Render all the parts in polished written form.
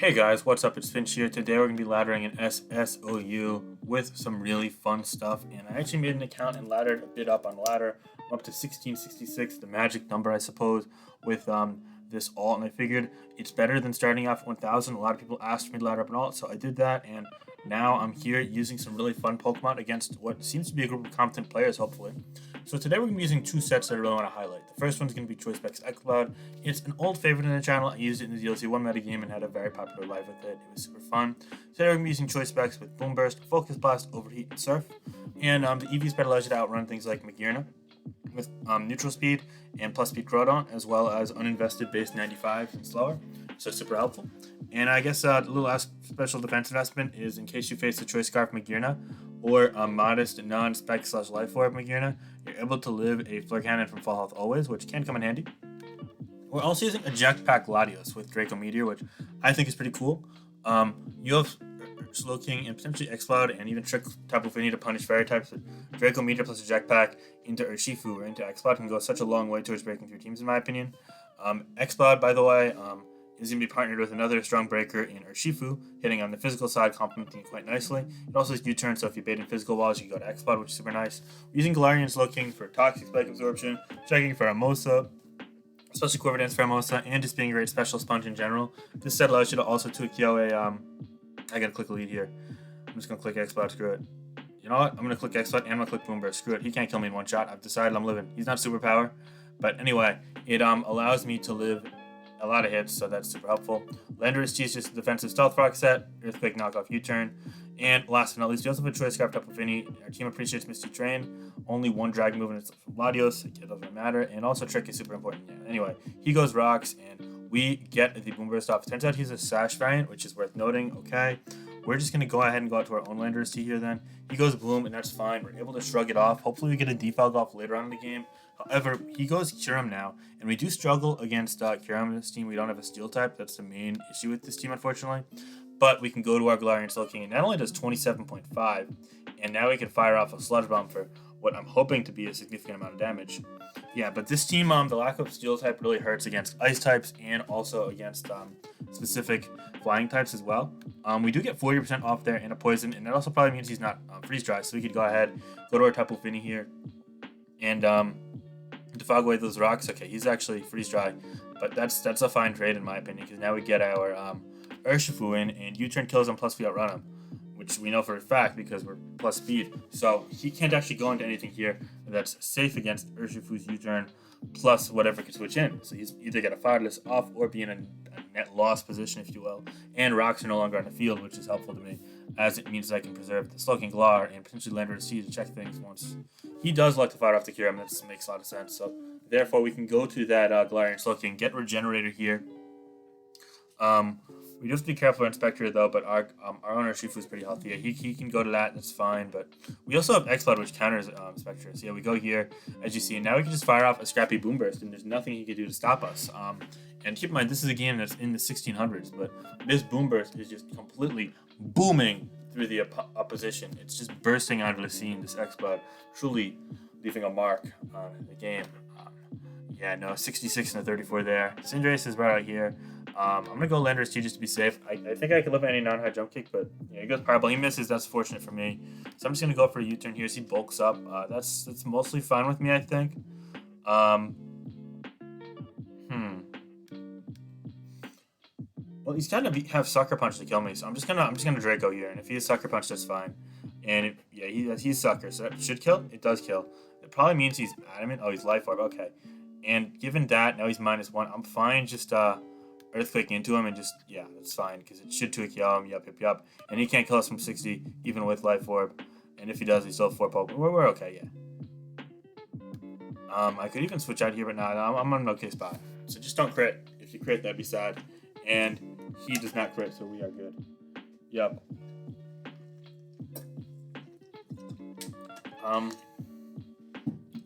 Hey guys, what's up? It's Finch here. Today we're going to be laddering an SSOU with some really fun stuff. And I actually made an account and laddered a bit up on the ladder. I'm up to 1666, the magic number, I suppose, with this alt. And I figured it's better than starting off 1000. A lot of people asked me to ladder up an alt, so I did that. And now I'm here using some really fun Pokemon against what seems to be a group of competent players, hopefully. So today we're going to be using two sets that I really want to highlight. The first one's going to be Choice Specs Exploud. It's an old favorite in the channel. I used it in the DLC 1 metagame and had a very popular live with it. It was super fun. Today we're going to be using Choice Specs with Boom Burst, Focus Blast, Overheat, and Surf. And the EV spread allows you to outrun things like Magearna with neutral speed and plus speed Groudon, as well as uninvested base 95 and slower. So super helpful. And I guess the little last special defense investment is in case you face the Choice Scarf Magearna or a modest non-spec / life orb Magearna, you're able to live a Flare Cannon from full health always, which can come in handy. We're also using Eject Pack Latios with Draco Meteor, which I think is pretty cool. You have Slowking and potentially Exploud and even Trick Tapu Fini to punish fairy types. Draco Meteor plus Eject Pack into Urshifu or into Exploud can go such a long way towards breaking through teams, in my opinion. Exploud, by the way, is going to be partnered with another strong breaker in Urshifu, hitting on the physical side, complementing it quite nicely. It also has U-turn, so if you bait in physical walls, you can go to Exploud, which is super nice. We're using Galarian Slowking for Toxic Spike Absorption, checking for Amosa, especially Quiver Dance for Amosa, and just being a great special sponge in general. This set allows you to also 2KO a, I gotta click a lead here. I'm just gonna click Exploud, screw it. You know what? I'm gonna click Exploud and I'm gonna click Boom Burst, screw it. He can't kill me in one shot. I've decided I'm living. He's not superpower. But anyway, it allows me to live a lot of hits, so that's super helpful. Landorus-T is just a defensive stealth rock set, Earthquake knockoff U-turn, and last but not least, we also have a Choice Scarf Tapu Fini. Our team appreciates Misty Train, only one drag move and it's from Latios, it doesn't really matter, and also Trick is super important. Yeah, anyway, he goes rocks, and we get the Boom Burst off. It turns out he's a Sash variant, which is worth noting. Okay, we're just going to go ahead and go out to our own Landorus-T here then. He goes Bloom, and that's fine. We're able to shrug it off. Hopefully we get a defog off later on in the game. However, he goes Kyurem now, and we do struggle against Kyurem in this team. We don't have a Steel type. That's the main issue with this team, unfortunately. But we can go to our Galarian Slowking, and not only does 27.5, and now we can fire off a Sludge Bomb for what I'm hoping to be a significant amount of damage. Yeah, but this team, the lack of Steel type really hurts against Ice types and also against specific Flying types as well. We do get 40% off there and a Poison, and that also probably means he's not Freeze Dry, so we could go ahead, go to our Tapu Fini here, and defog away those rocks. Okay, he's actually Freeze Dry, but that's a fine trade in my opinion, because now we get our Urshifu in, and U-turn kills him plus we outrun him, which we know for a fact because we're plus speed. So he can't actually go into anything here that's safe against Urshifu's U-turn plus whatever can switch in. So he's either get a Fireless off or be in a net loss position, if you will. And rocks are no longer on the field, which is helpful to me, as it means I can preserve the Slowking-Galar and potentially Landorus-T to check things once he does like to fire off the Kyurem. That makes a lot of sense. So therefore, we can go to that Galarian Slowking, get Regenerator here. We do have to be careful with Inspector though, but our owner Shifu is pretty healthy. Yeah, he can go to that, that's fine. But we also have Exploud, which counters Inspector. So yeah, we go here, as you see, and now we can just fire off a scrappy Boom Burst, and there's nothing he can do to stop us. And keep in mind, this is a game that's in the 1600s, but this Boom Burst is just completely booming through the opposition. It's just bursting onto the scene, this Exploud, truly leaving a mark on the game. Yeah, no, 66 and a 34 there. Cinderace is right out here. I'm going to go Landorus-T just to be safe. I think I could live any non-high jump kick, but yeah, he goes Powerball. He misses. That's fortunate for me. So I'm just going to go for a U-turn here as he bulks up. That's mostly fine with me, I think. Well, he's going to have Sucker Punch to kill me, so I'm just gonna Draco here, and if he has Sucker Punch, that's fine. And he's Sucker, so that should kill. It does kill. It probably means he's Adamant. Oh, he's Life Orb. Okay. And given that, now he's -1. I'm fine just Earthquake into him and just, yeah, that's fine, because it should 2KO him. Yup. And he can't kill us from 60, even with Life Orb. And if he does, he's still 4 Pokemon. We're okay, yeah. I could even switch out here, but nah, I'm on an okay spot. So just don't crit. If you crit, that'd be sad. And he does not crit, so we are good. Yup.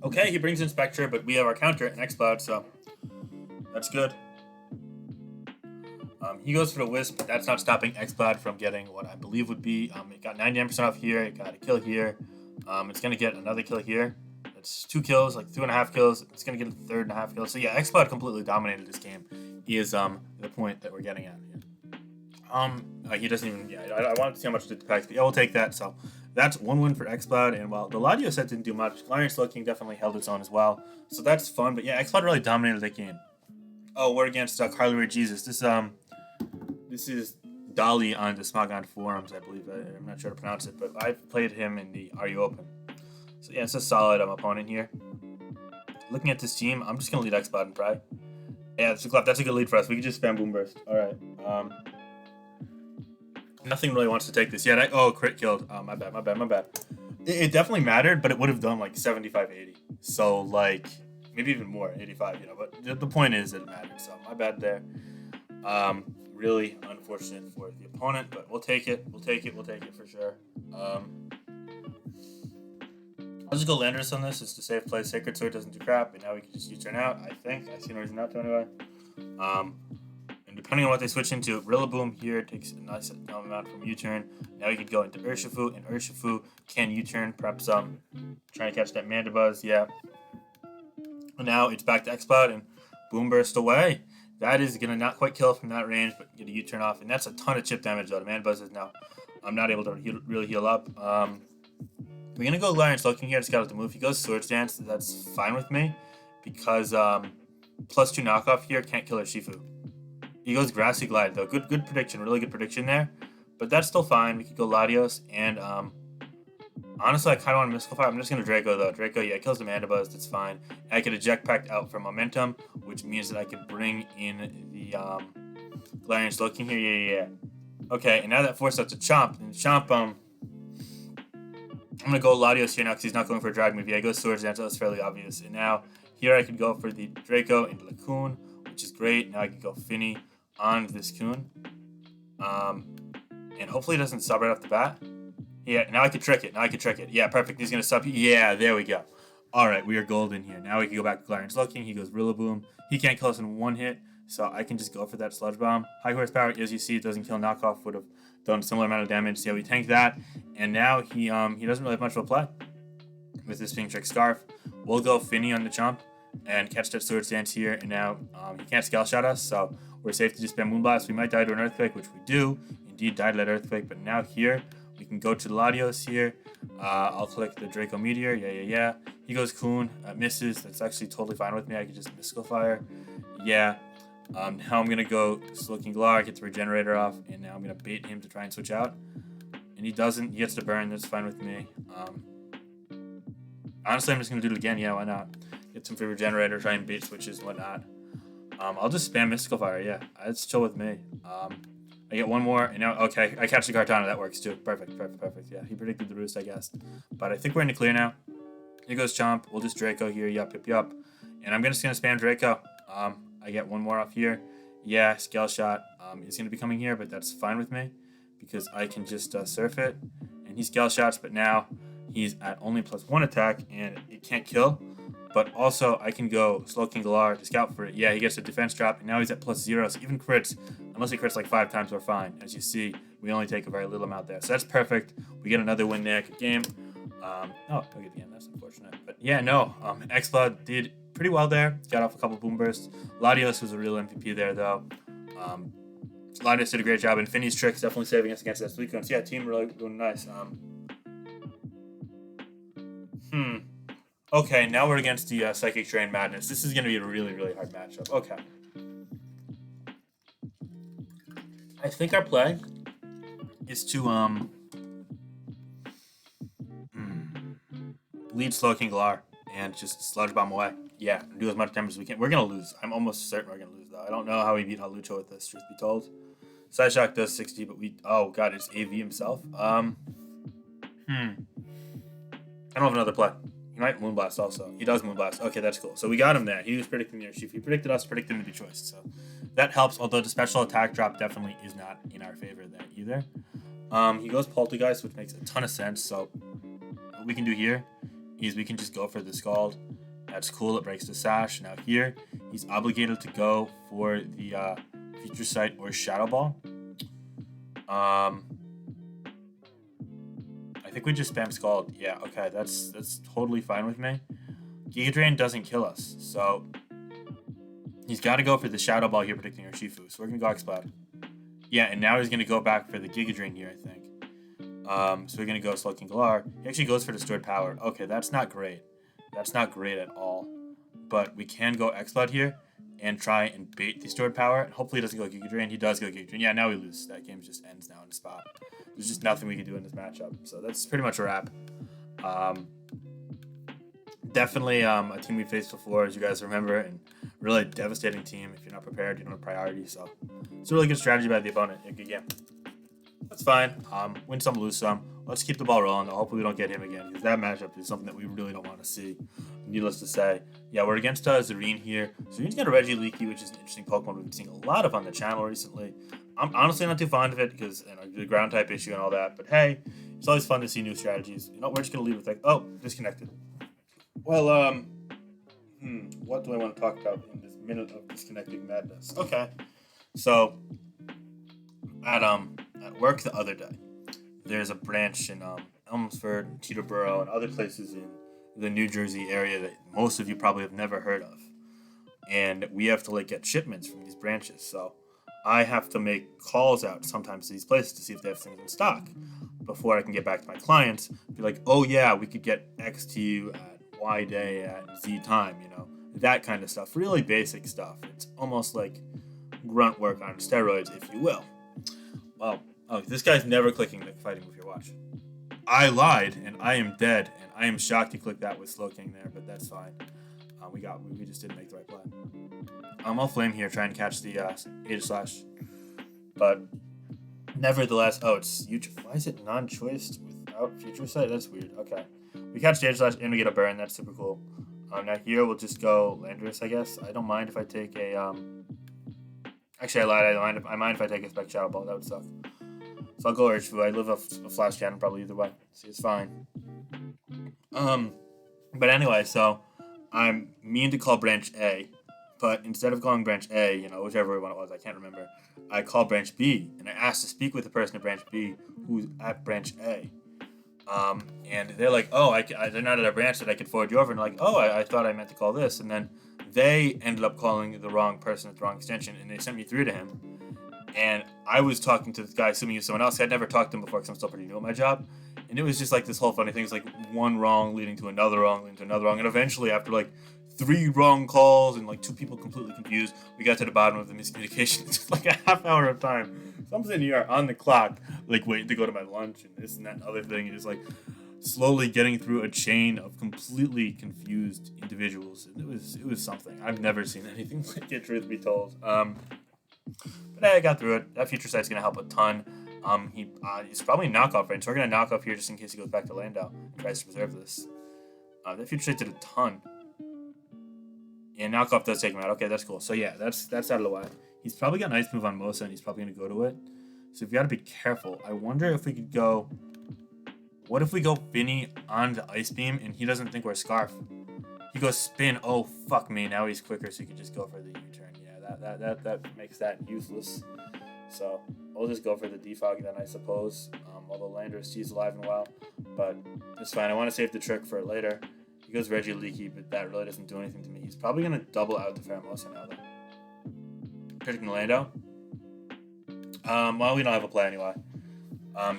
Okay, he brings in Spectre, but we have our counter and Exploud, so that's good. He goes for the Wisp, but that's not stopping Exploud from getting what I believe would be, it got 99% off here, it got a kill here, it's going to get another kill here. It's 2 kills, like 2.5 kills, it's going to get a 3.5 kill. So yeah, Exploud completely dominated this game, is the point that we're getting at here. He doesn't even. Yeah, I wanted to see how much it did to packs, but yeah, we'll take that. So that's one win for Exploud, and while the Latios set didn't do much, Landorus-T definitely held its own as well. So that's fun. But yeah, Exploud really dominated that game. Oh, we're against Carly Ray Jesus. This is Dali on the Smogon forums, I believe. I'm not sure how to pronounce it, but I've played him in the RU Open. So yeah, it's a solid opponent here. Looking at this team, I'm just gonna lead Exploud and Pry. Yeah, that's a good lead for us. We can just spam Boom Burst. All right. Nothing really wants to take this yet. Crit killed. My bad. It definitely mattered, but it would have done like 75, 80. So like maybe even more, 85. But the point is that it mattered. So my bad there. Really unfortunate for the opponent, but we'll take it. We'll take it for sure. I'll just go Landorus on this just to save play. Sacred Sword doesn't do crap, and now we can just U-turn out, I think. I see no reason not to anyway. And depending on what they switch into, Rillaboom here takes a nice amount from U-turn. Now we can go into Urshifu, and Urshifu can U-turn, perhaps trying to catch that Mandibuzz, yeah. And now it's back to Exploud, and Boom Burst away. That is going to not quite kill from that range, but get a U-turn off, and that's a ton of chip damage, though. The Mandibuzz is now not able to really heal up. We're going to go Slowking here to scout out the move. He goes Swords Dance. That's fine with me because +2 knockoff here can't kill Urshifu. He goes Grassy Glide, though. Good prediction. Really good prediction there. But that's still fine. We could go Latios. And honestly, I kind of want to Mystical Fire. I'm just going to Draco, though. Draco, yeah, kills the Mandibuzz. That's fine. And I could Eject Pact out for Momentum, which means that I could bring in the Slowking here. Yeah. Okay, and now that forces out to Chomp. And Chomp, I'm going to go Latios here now because he's not going for a drag move. Yeah, he goes Swords Dance, so that's fairly obvious. And now here I could go for the Draco into Lacoon, which is great. Now I can go Finny on this Coon. And hopefully it doesn't sub right off the bat. Yeah, now I can trick it. Yeah, perfect. He's going to sub. Yeah, there we go. All right, we are golden here. Now we can go back to Slowking. He goes Rillaboom. He can't kill us in one hit, so I can just go for that Sludge Bomb. High horsepower, as you see, it doesn't kill. Knockoff would have done a similar amount of damage. So yeah, we tanked that. And now he doesn't really have much of a play. With this being Trick Scarf, we'll go Finny on the Chomp and catch that Swords Dance here. And now he can't Scale Shot us, so we're safe to just spam Moonblast. We might die to an Earthquake, which we do. Indeed, died to that Earthquake. But now here, we can go to the Latios here. I'll click the Draco Meteor. Yeah. He goes Coon. Misses. That's actually totally fine with me. I can just Mystical Fire. Yeah. Now I'm going to go Slowking-Galar, get the Regenerator off, and now I'm going to bait him to try and switch out. And he doesn't. He gets to burn. That's fine with me. Honestly, I'm just going to do it again. Yeah, why not? Get some free Regenerator, try and bait switches and whatnot. I'll just spam Mystical Fire. Yeah, it's chill with me. I get one more, and now, okay, I catch the Kartana. That works, too. Perfect. Yeah, he predicted the Roost, I guess. But I think we're in the clear now. Here goes Chomp. We'll just Draco here. Yup. And I'm just going to spam Draco. I get one more off here. Yeah, Scale Shot is going to be coming here, but that's fine with me because I can just Surf it. And he Scale Shots, but now he's at only +1 attack, and it can't kill. But also, I can go Slowking-Galar to scout for it. Yeah, he gets a defense drop, and now he's at +0. So even crits, unless he crits like 5 times, we're fine. As you see, we only take a very little amount there. So that's perfect. We get another win there. Good game. Don't get the game. That's unfortunate. But yeah, no. Exploud did pretty well there. Got off a couple Boom Bursts. Latios was a real MVP there, though. Latios did a great job, and Finny's tricks definitely saving us against that Suicune. So yeah, team really doing nice. Okay, now we're against the Psychic Drain Madness. This is going to be a really, really hard matchup. Okay. I think our play is to lead Slowking-Galar and just Sludge Bomb away. Yeah, do as much damage as we can. We're going to lose. I'm almost certain we're going to lose, though. I don't know how we beat Halucho with this, truth be told. Side Shock does 60, but oh, God, it's AV himself. I don't have another play. He might Moonblast also. He does Moonblast. Okay, that's cool. So we got him there. He was predicting the Urshifu. He predicted us, predicted him to be choice. So that helps, although the special attack drop definitely is not in our favor there either. He goes Poltergeist, which makes a ton of sense. So what we can do here is we can just go for the Scald. That's cool. It breaks the Sash. Now here, he's obligated to go for the Future Sight or Shadow Ball. I think we just spam Scald. Yeah, okay, that's totally fine with me. Giga Drain doesn't kill us, so he's got to go for the Shadow Ball here, predicting Urshifu. So we're gonna go Exploud. Yeah, and now he's going to go back for the Giga Drain here, I think. So we're going to go Slowking-Galar. He actually goes for the Stored Power. Okay, that's not great. That's not great at all. But we can go Exploud here and try and bait the Stored Power. And hopefully he doesn't go Giga Drain. He does go Giga Drain. Yeah, now we lose. That game just ends now in the spot. There's just nothing we can do in this matchup. So that's pretty much a wrap. Definitely a team we faced before, as you guys remember, and really devastating team. If you're not prepared, you don't have priority. So it's a really good strategy by the opponent. A good game. That's fine. Win some, lose some. Let's keep the ball rolling. Hopefully we don't get him again, because that matchup is something that we really don't want to see. Needless to say. Yeah, we're against Therian here. Therian's got a Regieleki, which is an interesting Pokemon we've been seeing a lot of on the channel recently. I'm honestly not too fond of it, because the ground type issue and all that. But hey, it's always fun to see new strategies. You know, we're just going to leave it like, oh, disconnected. Well, what do I want to talk about in this minute of disconnecting madness? Okay. So, at work the other day, there's a branch in Elmsford, Teterboro, and other places in the New Jersey area that most of you probably have never heard of. And we have to get shipments from these branches. So I have to make calls out sometimes to these places to see if they have things in stock before I can get back to my clients. Be like, oh yeah, we could get X to you at Y day at Z time, that kind of stuff. Really basic stuff. It's almost like grunt work on steroids, if you will. Well, this guy's never clicking the fighting with your watch. I lied, and I am dead, and I am shocked he clicked that with Slowking there, but that's fine. We just didn't make the right play. I'll flame here, try and catch the Age Slash, but nevertheless, it's huge. Why is it non-choiced without Future Sight? That's weird. Okay, we catch the Age Slash and we get a burn. That's super cool. Now here we'll just go Landorus, I guess. I don't mind if I take a Actually, I lied. I mind if I take a Spec Shadow Ball. That would suck. So I'll go Urshifu. I live a Flash Cannon probably either way. See, it's fine. But anyway, so I'm mean to call Branch A, but instead of calling Branch A, whichever one it was, I can't remember, I call Branch B, and I asked to speak with the person at Branch B who's at Branch A. And they're like, they're not at our branch that I could forward you over. And like, I thought I meant to call this. And then they ended up calling the wrong person at the wrong extension, and they sent me through to him. And I was talking to this guy, assuming he was someone else. I'd never talked to him before because I'm still pretty new at my job. And it was just like this whole funny thing. It's like one wrong leading to another wrong, leading to another wrong. And eventually, after 3 wrong calls and 2 people completely confused, we got to the bottom of the miscommunication. It's just a half hour of time. So I'm sitting here on the clock, waiting to go to my lunch and this and that and other thing. And just slowly getting through a chain of completely confused individuals. And it was something. I've never seen anything like it, truth be told. But hey, I got through it. That Future Sight's going to help a ton. He's probably a knockoff range, so we're going to knock off here just in case he goes back to Lando and tries to preserve this. That Future Sight did a ton. Yeah, knockoff does take him out. Okay, that's cool. So yeah, that's out of the way. He's probably got an Ice Move on Mosa, and he's probably going to go to it. So we got to be careful. I wonder if we could go... What if we go Finny on the Ice Beam, and he doesn't think we're Scarf? He goes Spin. Oh, fuck me. Now he's quicker, so he can just go for the U-turn. Yeah, that makes that useless. So we'll just go for the Defog then, I suppose. Although Landorus-T is alive and well. But it's fine. I want to save the trick for later. He goes Regieleki, but that really doesn't do anything to me. He's probably going to double out the Pheromosa now, though. Predicting Lando. Well, we don't have a play anyway.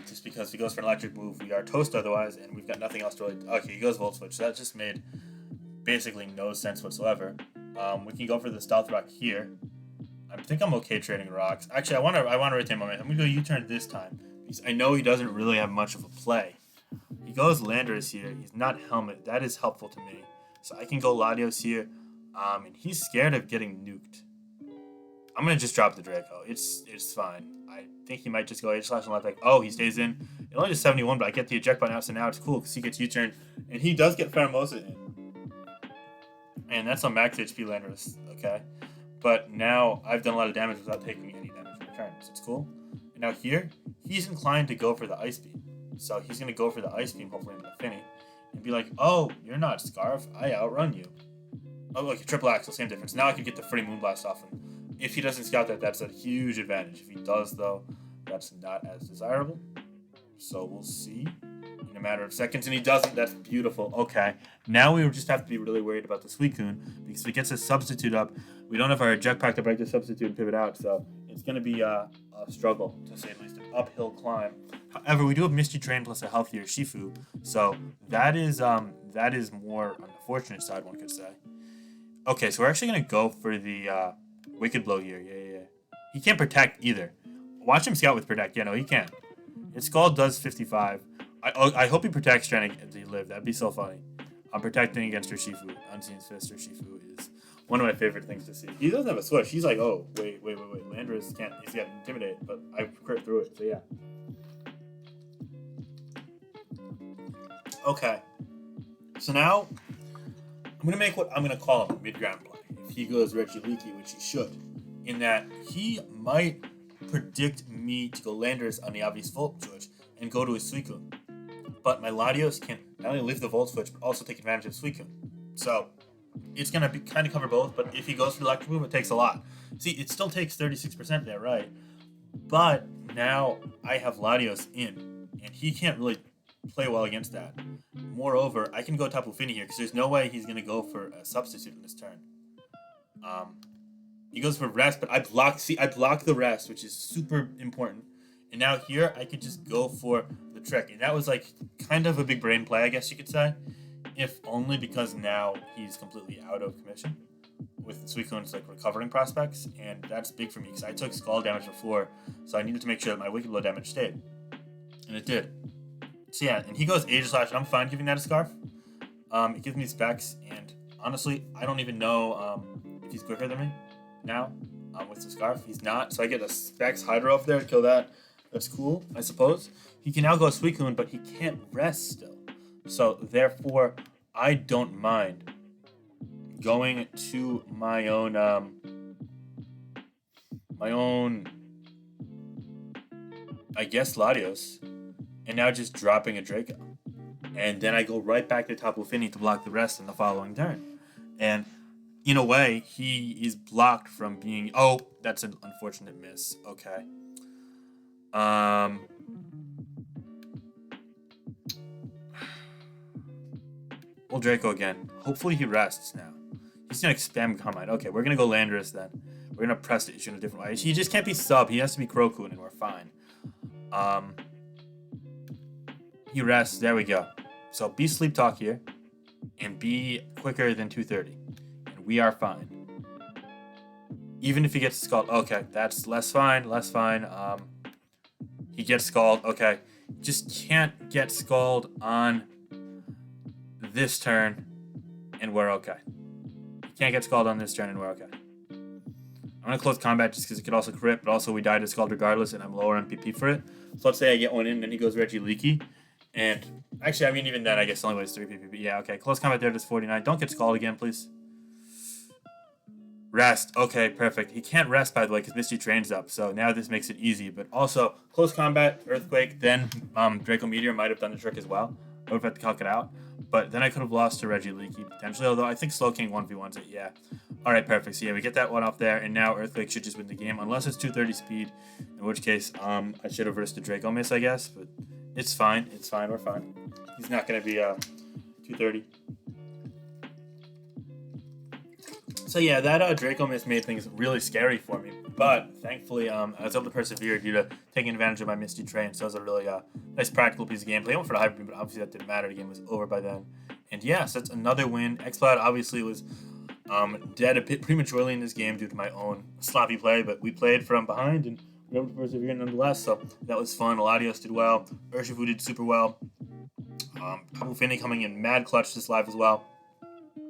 Just because if he goes for an electric move, we are toast otherwise, and we've got nothing else to really... Okay, he goes Volt Switch, so that just made basically no sense whatsoever. We can go for the Stealth Rock here. I think I'm okay trading rocks. Actually, I want to retain my momentum. I'm going to go U-turn this time, because I know he doesn't really have much of a play. He goes Landorus here. He's not Helmet. That is helpful to me. So I can go Latios here, and he's scared of getting nuked. I'm going to just drop the Draco. It's fine. I think he might just go Age Slash and left. He stays in. It only does 71, but I get the eject button out, so now it's cool because he gets U-turn. And he does get Pheromosa in. And that's on max HP Landorus, okay? But now I've done a lot of damage without taking any damage in return, so it's cool. And now here, he's inclined to go for the Ice Beam. So he's going to go for the Ice Beam, hopefully into the Finny. And be like, oh, you're not Scarf. I outrun you. Oh, look, triple axle, same difference. Now I can get the free Moonblast off him. If he doesn't scout that, that's a huge advantage. If he does, though, that's not as desirable. So we'll see in a matter of seconds. And he doesn't. That's beautiful. Okay. Now we just have to be really worried about the Suicune, because if it gets a substitute up, we don't have our eject pack to break the substitute and pivot out. So it's going to be a struggle, to say at least, an uphill climb. However, we do have Misty Train plus a healthier Shifu, so that is more on the fortunate side, one could say. Okay, so we're actually gonna go for the Wicked Blow here. Yeah. He can't protect either. Watch him scout with protect. Yeah, no, he can't. His Skull does 55. I hope he protects trying to live. That'd be so funny. I'm protecting against her Shifu. Unseen's Fist or Shifu is one of my favorite things to see. He doesn't have a switch. He's like, oh, wait. Landorus can't. He's got Intimidate, but I crit through it, so yeah. Okay. So now, I'm going to make what I'm going to call a mid-ground play. If he goes Regieleki, which he should, in that he might predict me to go Landorus on the obvious Volt Switch and go to his Suicune. But my Latios can not only live the Volt Switch, but also take advantage of Suicune. So, it's going to kind of cover both, but if he goes for the Electric Move, it takes a lot. See, it still takes 36% there, right? But now I have Latios in, and he can't really play well against that. Moreover, I can go Tapu Fini here, because there's no way he's going to go for a substitute in this turn. He goes for Rest, but I block the Rest, which is super important. And now here, I could just go for the Trick. And that was like kind of a big brain play, I guess you could say. If only because now he's completely out of commission with Suicune's like recovering prospects. And that's big for me because I took Scald damage before. So I needed to make sure that my Wicked Blow damage stayed. And it did. So yeah, and he goes Aegislash. I'm fine giving that a Scarf. It gives me specs. And honestly, I don't even know if he's quicker than me now with the Scarf. He's not. So I get a Specs Hydra up there to kill that. That's cool, I suppose. He can now go Suicune, but he can't rest still. So, therefore, I don't mind going to my own, I guess, Latios, and now just dropping a Draco. And then I go right back to Tapu Fini to block the rest in the following turn. And, in a way, he is blocked from being... Oh, that's an unfortunate miss. Okay. Well, Draco again. Hopefully he rests now. He's gonna spam Combine. Okay, we're gonna go Landorus then. We're gonna press the issue in a different way. He just can't be sub. He has to be Krokun, and we're fine. He rests. There we go. So be Sleep Talk here, and be quicker than 230, and we are fine. Even if he gets Scald. Okay, that's less fine. He gets Scald. Okay, just can't get Scald on this turn, and we're okay. Can't get Scald on this turn, and we're okay. I'm going to close combat just because it could also crit, but also we die to Scald regardless, and I'm lower MPP for it. So let's say I get one in, and then he goes Regieleki. And actually, I mean, even then, I guess only ways 3 PP. But yeah, okay. Close combat there, just 49. Don't get Scald again, please. Rest. Okay, perfect. He can't rest, by the way, because Misty Train's up. So now this makes it easy. But also, close combat, Earthquake, then Draco Meteor might have done the trick as well. I would have had to calc it out. But then I could have lost to Regieleki, potentially. Although I think Slowking 1v1s it, yeah. Alright, perfect. So yeah, we get that one off there. And now Earthquake should just win the game. Unless it's 230 speed. In which case, I should have risked a Draco miss, I guess. But it's fine. It's fine. We're fine. He's not going to be 230. So yeah, that Draco miss made things really scary for me. But thankfully, I was able to persevere due to taking advantage of my Misty Train. So it was a really nice practical piece of gameplay. I went for the Hyper Beam, but obviously that didn't matter. The game was over by then. And yes, that's another win. Exploud obviously was dead a bit prematurely in this game due to my own sloppy play. But we played from behind and we were able to persevere nonetheless. So that was fun. Latios did well. Urshifu did super well. Tapu Fini coming in mad clutch this live as well.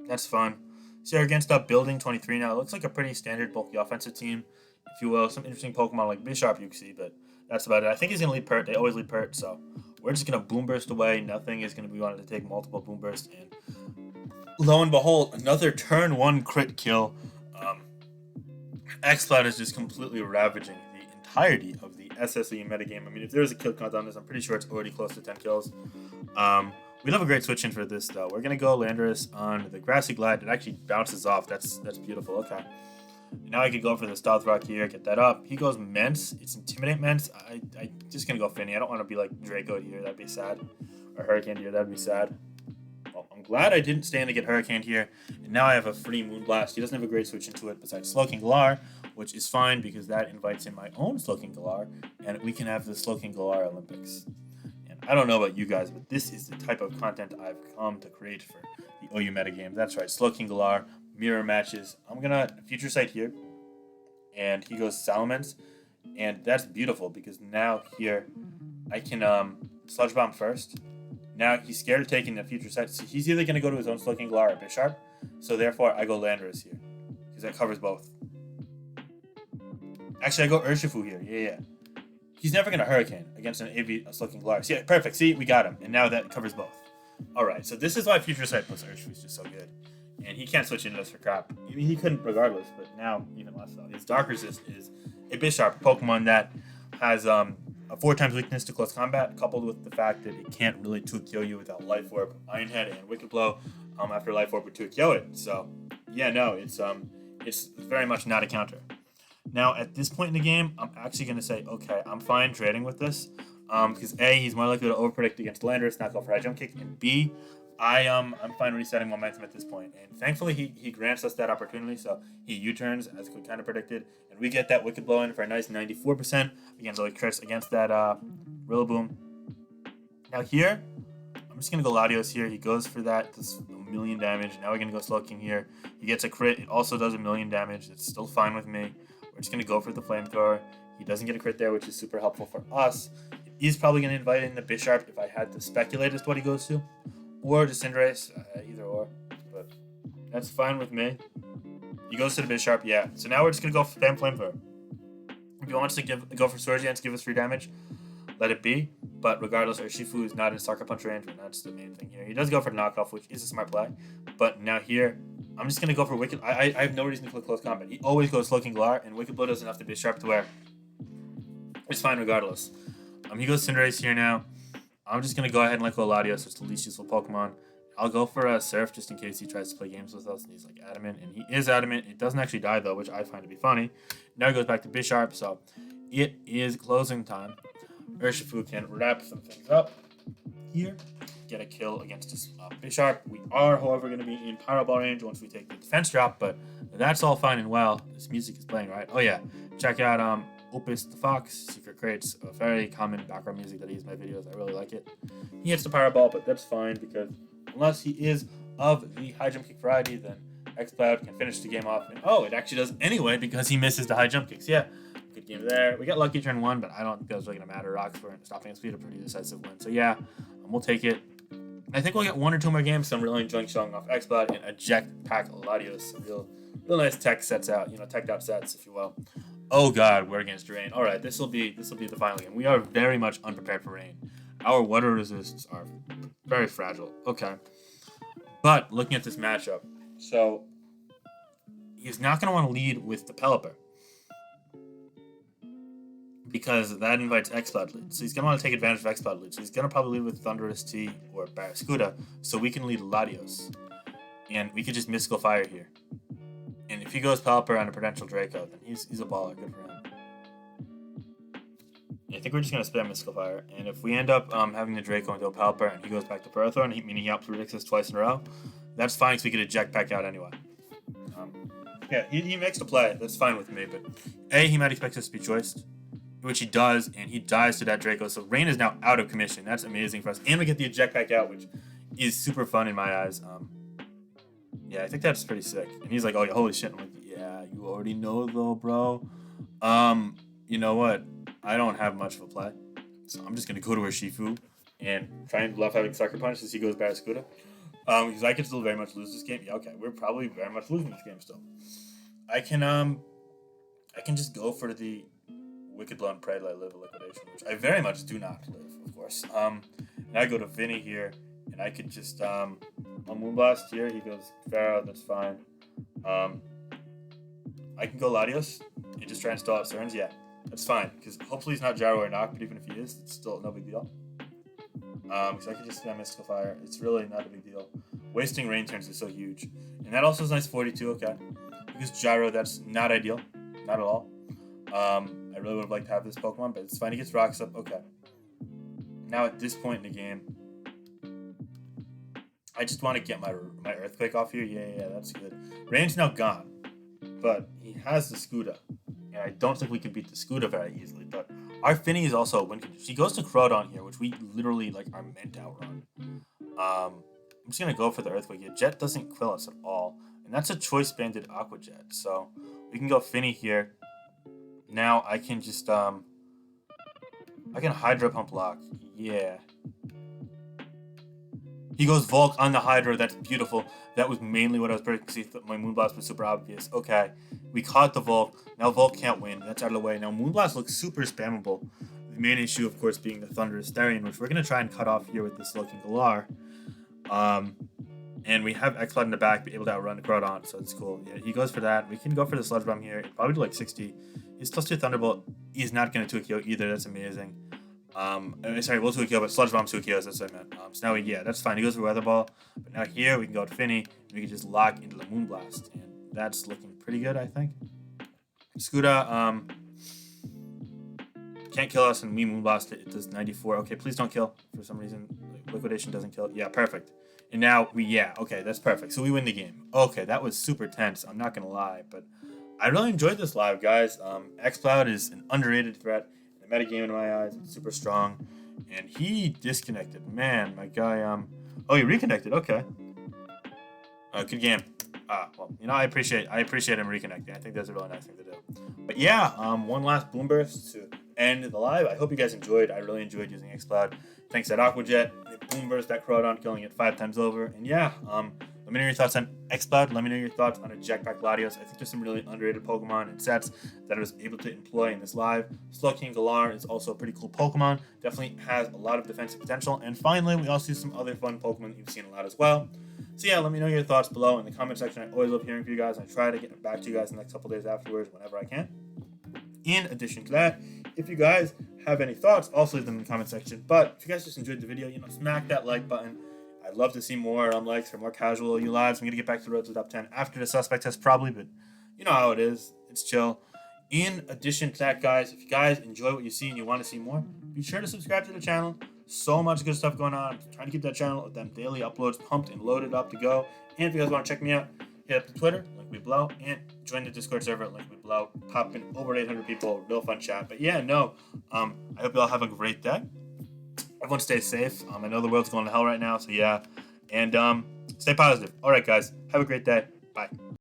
That's fun. So you're against Building 23 now. It looks like a pretty standard bulky offensive team, if you will. Some interesting Pokemon like Bisharp you can see, but that's about it. I think he's going to lead Pert. They always lead Pert, so we're just going to Boom Burst away. Nothing is going to be wanted to take multiple Boom Bursts. And lo and behold, another turn 1 crit kill. Exploud is just completely ravaging the entirety of the SSE metagame. I mean, if there's a kill count on this, I'm pretty sure it's already close to 10 kills. We love a great switch in for this, though. We're going to go Landorus on the Grassy Glide. It actually bounces off. That's beautiful. Okay. Now I could go for the Stealth Rock here, get that up. He goes Mence. It's Intimidate Mence. I just going to go Finny. I don't want to be like Draco here. That'd be sad. Or Hurricane here. That'd be sad. Well, I'm glad I didn't stand to get Hurricane here. And now I have a free Moonblast. He doesn't have a great switch into it besides Slowking-Galar, which is fine because that invites in my own Slowking-Galar, and we can have the Slowking-Galar Olympics. And I don't know about you guys, but this is the type of content I've come to create for the OU metagame. That's right, Slowking-Galar, mirror matches. I'm gonna future sight here, and he goes Salamence, and that's beautiful because now here I can Sludge Bomb first. Now he's scared of taking the future sight, so he's either gonna go to his own Slowking-Galar or Bisharp. So therefore I go Landorus here because that covers both. Actually, I go Urshifu here. Yeah. He's never gonna Hurricane against an AV Slowking-Galar. See, perfect. See, we got him, and now that covers both. All right, so this is why future sight plus Urshifu is just so good. And he can't switch into this for crap. I mean, he couldn't regardless, but now even less so. His Dark Resist is a Bisharp Pokemon that has a 4x weakness to close combat, coupled with the fact that it can't really 2-KO you without Life Orb, Iron Head, and Wicked Blow after Life Orb would 2-KO it. So, yeah, no, it's very much not a counter. Now, at this point in the game, I'm actually going to say, okay, I'm fine trading with this, because A, he's more likely to overpredict against Landorus, not go for high jump kick, and B, I'm fine resetting momentum at this point. And thankfully, he grants us that opportunity, so he U-turns, as we kind of predicted, and we get that Wicked Blow in for a nice 94% against all the crits against that Rillaboom. Now here, I'm just going to go Latios here. He goes for that, this 1,000,000 damage. Now we're going to go Slowking here. He gets a crit. It also does 1,000,000 damage. It's still fine with me. We're just going to go for the Flamethrower. He doesn't get a crit there, which is super helpful for us. He's probably going to invite in the Bisharp if I had to speculate as to what he goes to. Or the Cinderace, either or. But that's fine with me. He goes to the Bisharp, yeah. So now we're just going to go for Flamethrower. If he wants to go for Sword Dance, give us free damage, let it be. But regardless, Urshifu is not in Sucker Punch range, and that's the main thing here. He does go for knockoff, which is a smart play. But now here, I'm just going to go for Wicked. I have no reason to click close combat. He always goes Slowking-Galar, and Wicked Blow doesn't have to be sharp to where it's fine regardless. He goes Cinderace here now. I'm just going to go ahead and let go Latios, it's the least useful Pokemon. I'll go for a Surf just in case he tries to play games with us, and he's like adamant, and he is adamant. It doesn't actually die though, which I find to be funny. Now he goes back to Bisharp, so it is closing time. Urshifu can wrap some things up here, get a kill against this Bisharp. We are, however, going to be in Pyro Ball range once we take the defense drop, but that's all fine and well. This music is playing, right? Oh yeah, check out Opus the Fox, Secret Crates, a very common background music that I use in my videos. I really like it. He hits the Pyro Ball, but that's fine because unless he is of the high jump kick variety, then Exploud can finish the game off. And, oh, it actually does anyway because he misses the high jump kicks. Yeah, good game there. We got lucky turn 1, but I don't think that was really going to matter. Rocks were stopping speed, a pretty decisive win. So yeah, we'll take it. I think we'll get 1 or 2 more games, so I'm really enjoying showing off Exploud and Eject pack Latios. Real nice tech sets out, teched out sets, if you will. Oh god, we're against rain. All right, this will be the final game. We are very much unprepared for rain. Our water resists are very fragile. Okay, but looking at this matchup, so he's not going to want to lead with the Pelipper because that invites Exploud lead. So he's going to want to take advantage of Exploud lead. So he's going to probably lead with Landorus-T or Barraskewda, so we can lead Latios, and we could just Mystical Fire here. And if he goes Pelipper on a potential Draco, then he's a baller. Good for him. Yeah, I think we're just going to spam Mystical Fire. And if we end up having the Draco into a Pelipper and he goes back to Ferrothorn, meaning he out-predicts us twice in a row, that's fine because we could eject back out anyway. Yeah, he makes the play. That's fine with me. But A, he might expect us to be choiced, which he does, and he dies to that Draco. So Rain is now out of commission. That's amazing for us. And we get the eject back out, which is super fun in my eyes. Yeah, I think that's pretty sick. And he's like, oh, holy shit. I'm like, yeah, you already know though, bro. You know what? I don't have much of a play. So I'm just going to go to Urshifu and try and bluff having Sucker Punch as he goes Barraskewda. Because I could still very much lose this game. Yeah, okay. We're probably very much losing this game still. I can just go for the Wicked Blow and Pray to live a liquidation, which I very much do not live, of course. And I go to Vinny here, and I could just on Moonblast here, he goes Pharaoh, that's fine. I can go Latios and just try and stall out Cerns, yeah, that's fine, because hopefully he's not Gyro or Knock, but even if he is, it's still no big deal. Because I could just spam Mystical Fire, it's really not a big deal. Wasting Rain turns is so huge. And that also is nice 42, okay. Because Gyro, that's not ideal, not at all. I really would have liked to have this Pokemon, but it's fine, he gets Rocks up, okay. Now at this point in the game, I just want to get my Earthquake off here. Yeah, that's good. Rain's now gone, but he has the Scooda. and I don't think we can beat the Scooter very easily. But our Finny is also a win condition. She goes to Crawdon here, which we literally like are meant to outrun. I'm just gonna go for the Earthquake. Yeah, Jet doesn't kill us at all, and that's a choice banded Aqua Jet. So we can go Finny here. Now I can just I can Hydro Pump lock. Yeah. He goes Volk on the Hydra. That's beautiful. That was mainly what I was predicting. My Moonblast was super obvious. Okay, we caught the Volk. Now Volk can't win. That's out of the way. Now Moonblast looks super spammable. The main issue, of course, being the Landorus-Therian, which we're going to try and cut off here with the Slowking-Galar. And we have Exploud in the back, be able to outrun the Crawdon, so it's cool. Yeah, he goes for that. We can go for the Sludge Bomb here. Probably do like 60. His +2 Thunderbolt. He's not going to 2KO either. That's amazing. Sorry, we'll 2KO, but Sludge Bomb 2KOs. That's what I meant. So now, yeah, that's fine. He goes for Weather Ball. But now here, we can go to Finny. And we can just lock into the Moonblast. And that's looking pretty good, I think. Scooter, can't kill us, and we Moonblast it. It does 94. Okay, please don't kill. For some reason, Liquidation doesn't kill. Yeah, perfect. And now okay, that's perfect. So we win the game. Okay, that was super tense. I'm not gonna lie, but I really enjoyed this live, guys. Exploud is an underrated threat in the metagame in my eyes. It's super strong, and he disconnected. Man, my guy. Oh, he reconnected. Okay. Good game. Well, you know, I appreciate him reconnecting. I think that's a really nice thing to do. But yeah, one last boom burst to end the live. I hope you guys enjoyed. I really enjoyed using Exploud. Thanks to that Aqua Jet, boom burst that Crawdon, killing it 5 times over. And yeah, let me know your thoughts on Exploud. Let me know your thoughts on Eject back Latios. I think there's some really underrated Pokemon and sets that I was able to employ in this live. Slowking-Galar is also a pretty cool Pokemon. Definitely has a lot of defensive potential. And finally, we also see some other fun Pokemon that you've seen a lot as well. So yeah, let me know your thoughts below in the comment section. I always love hearing from you guys. I try to get back to you guys in the next couple days afterwards whenever I can. In addition to that, if you guys have any thoughts, also leave them in the comment section. But if you guys just enjoyed the video, you know, smack that like button. I'd love to see more likes for more casual U lives. I'm going to get back to the road to the top 10 after the suspect test probably, but you know how it is. It's chill. In addition to that, guys, if you guys enjoy what you see and you want to see more, be sure to subscribe to the channel. So much good stuff going on. I'm trying to keep that channel with them daily uploads pumped and loaded up to go. And if you guys want to check me out, hit up the Twitter, link will be below, and join the Discord server, link will be below. Pop in over 800 people, real fun chat. But yeah, no, I hope you all have a great day. Everyone stay safe. I know the world's going to hell right now, so yeah. And stay positive. All right, guys, have a great day. Bye.